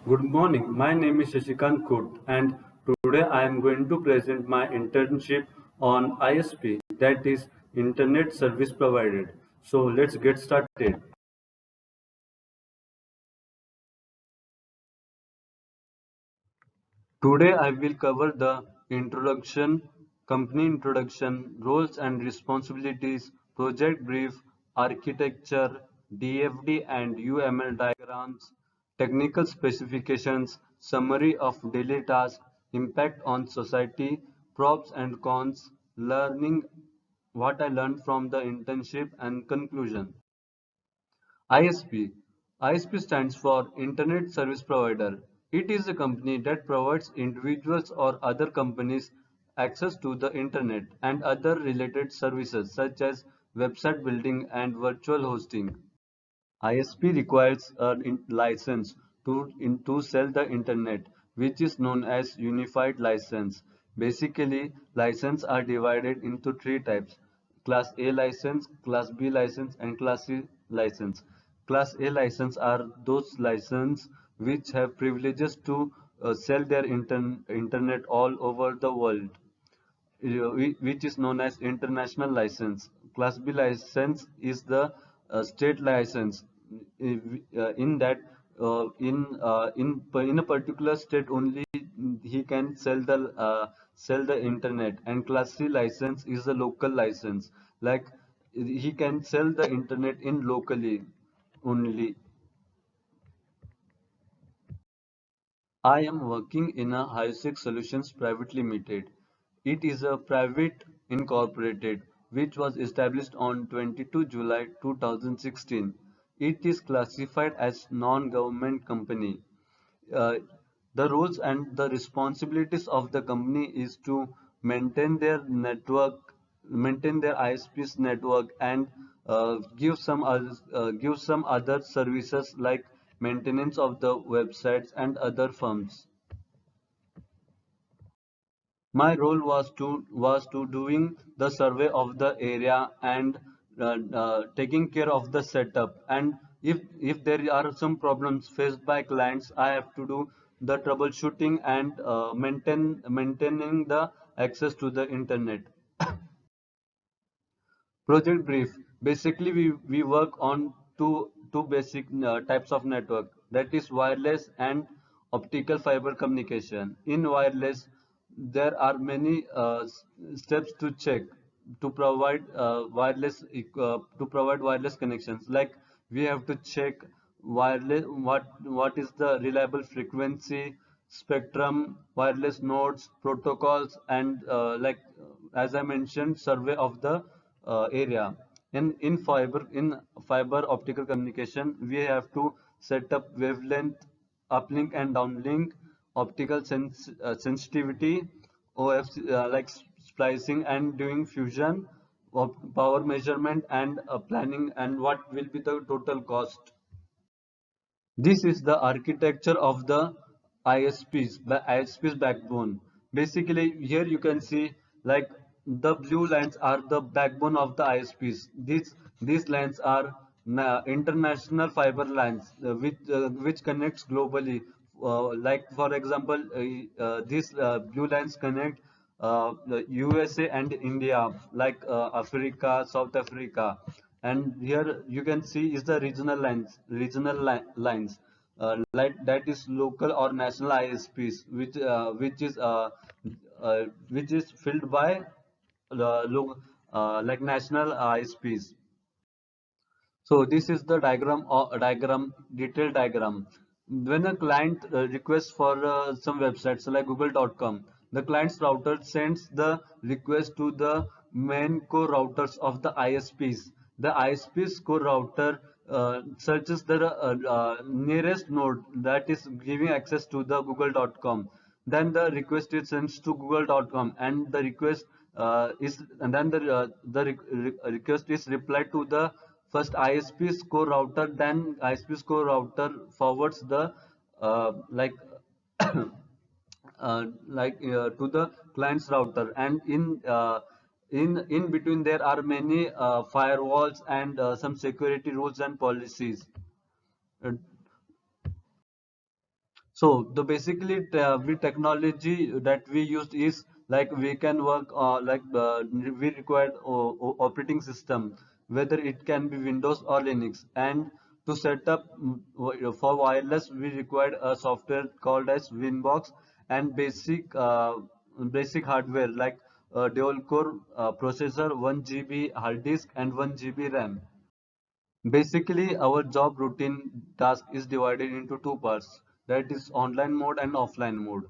Good morning. My name is Shashikant Kut, and today I am going to present my internship on ISP, that is Internet Service Provided. So let's get started. Today I will cover the introduction, company introduction, roles and responsibilities, project brief, architecture, DFD and UML diagrams, technical specifications, summary of daily tasks, impact on society, props and cons, learning what I learned from the internship and conclusion. ISP. ISP stands for Internet Service Provider. It is a company that provides individuals or other companies access to the Internet and other related services such as website building and virtual hosting. ISP requires a license to sell the Internet, which is known as Unified License. Basically, licenses are divided into three types: Class A license, Class B license, and Class C license. Class A license are those licenses which have privileges to sell their Internet all over the world, which is known as international license. Class B license is the state license. In that, in a particular state only, he can sell the internet. And Class C license is the local license. Like he can sell the internet in locally only. I am working in a Hiosec Solutions Private Limited. It is a private incorporated which was established on 22 July 2016. It is classified as non-government company. Uh, the roles and the responsibilities of the company is to maintain their network, maintain their ISP's network, and give some other services like maintenance of the websites and other firms. My role was to doing the survey of the area and taking care of the setup. And if there are some problems faced by clients, I have to do the troubleshooting and maintaining the access to the internet. Project brief. Basically, we work on two basic types of network, that is wireless and optical fiber communication. In wireless, there are many steps to check to provide wireless connections. Like we have to check wireless what is the reliable frequency, spectrum, wireless nodes, protocols, and as I mentioned, survey of the area. In fiber optical communication, we have to set up wavelength, uplink and downlink, optical sensitivity, OFC, like splicing and doing fusion, power measurement and planning, and what will be the total cost. This is the architecture of the ISP's backbone. Basically, here you can see like the blue lines are the backbone of the ISPs. These lines are international fiber lines which connects globally. Like for example, these blue lines connect the USA and India, like Africa, South Africa. And here you can see is the regional lines, like that is local or national ISPs, which is filled by like national ISPs. So this is the detailed diagram. When a client requests for some websites like google.com, the client's router sends the request to the main core routers of the ISPs. The ISP's core router searches the nearest node that is giving access to the google.com. Then the request is sent to google.com, and the request is and then request is replied to the first ISP's core router. Then ISP's core router forwards the like to the client's router. And in between there are many firewalls and some security rules and policies. Uh, So the basically with technology that we used is like we can work we require operating system, whether it can be Windows or Linux, and to set up for wireless we required a software called as Winbox, and basic hardware like dual core processor, 1 GB hard disk and 1 GB RAM. Basically, our job routine task is divided into two parts, that is online mode and offline mode.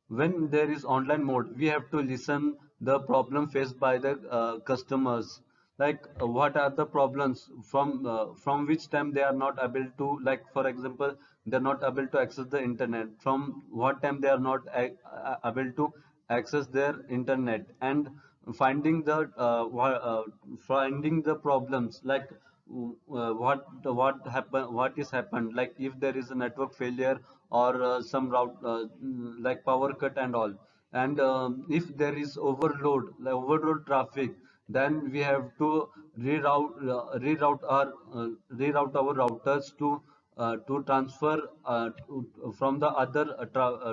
When there is online mode, we have to listen the problem faced by the customers, like what are the problems from which time they are not able to, like for example, they are not able to access the internet, from what time they are not able to access their internet, and finding the finding the problems, like what is happened, like if there is a network failure or some route like power cut and all, and if there is overload traffic, then we have to reroute our routers to transfer from the other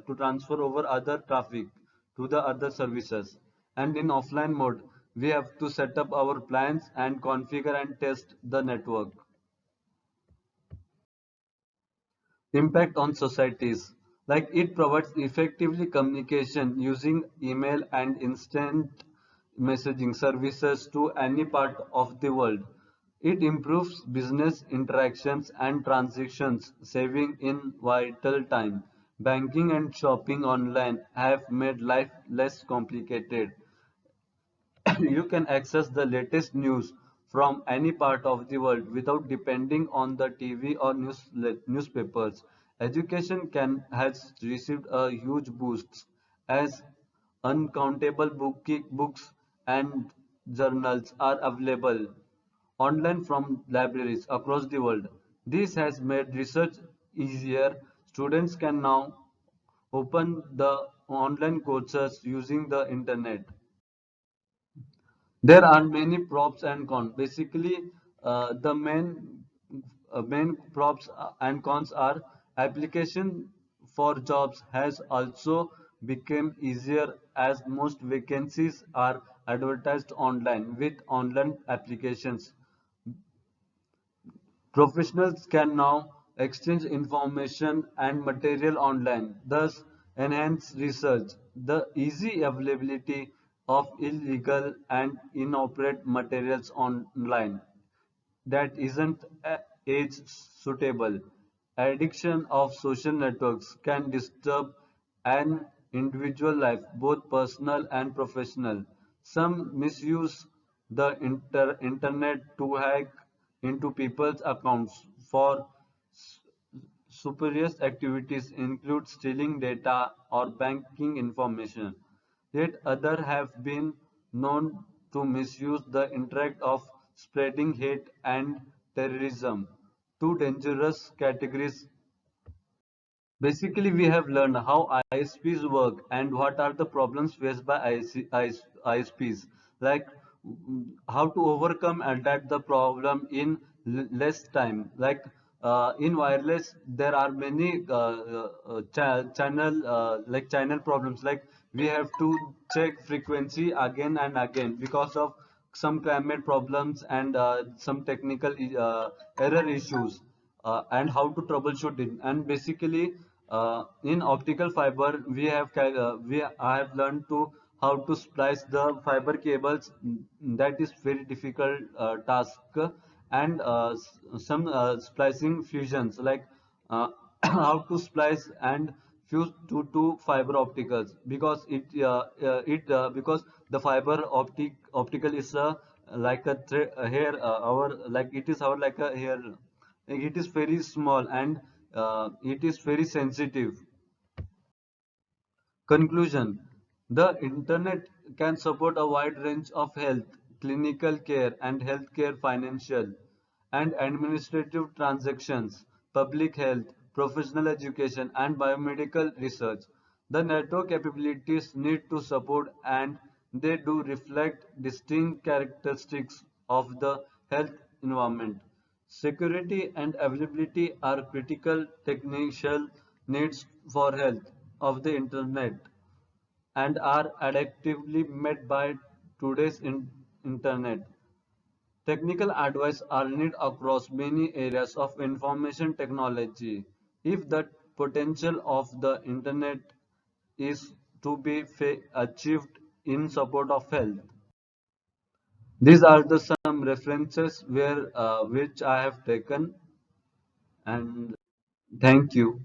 to transfer over other traffic to the other services. And in offline mode, we have to set up our plans and configure and test the network. Impact on societies. Like it provides effectively communication using email and instant messaging services to any part of the world. It improves business interactions and transactions, saving in vital time. Banking and shopping online have made life less complicated. You can access the latest news from any part of the world without depending on the TV or newspapers. Education can has received a huge boost as uncountable books and journals are available online from libraries across the world. This has made research easier. Students can now open the online courses using the internet. There are many props and cons. Basically, the main props and cons are application for jobs has also become easier as most vacancies are advertised online with online applications. Professionals can now exchange information and material online, thus enhance research. The easy availability of illegal and inappropriate materials online that isn't age suitable. Addiction of social networks can disturb an individual life, both personal and professional. Some misuse the internet to hack into people's accounts for spurious activities include stealing data or banking information. Yet others have been known to misuse the internet of spreading hate and terrorism, two dangerous categories. Basically, we have learned how ISPs work and what are the problems faced by ISPs, like how to overcome and that the problem in less time. Like in wireless, there are many channel problems. Like we have to check frequency again and again because of some climate problems and some technical error issues, and how to troubleshoot it. And basically, in optical fiber, I have learned to how to splice the fiber cables. That is very difficult task, and some splicing fusions, like uh, how to splice and fuse two fiber opticals, because because the fiber optical is like a thread hair our like it is our like a hair, like it is very small, and it is very sensitive. Conclusion: the Internet can support a wide range of health, clinical care, and healthcare, financial and administrative transactions, public health, professional education, and biomedical research. The network capabilities need to support, and they do reflect distinct characteristics of the health environment. Security and availability are critical technical needs for health of the internet and are adaptively met by today's internet. Technical advice are needed across many areas of information technology. If the potential of the internet is to be achieved in support of health. These are the some references where which I have taken, and thank you.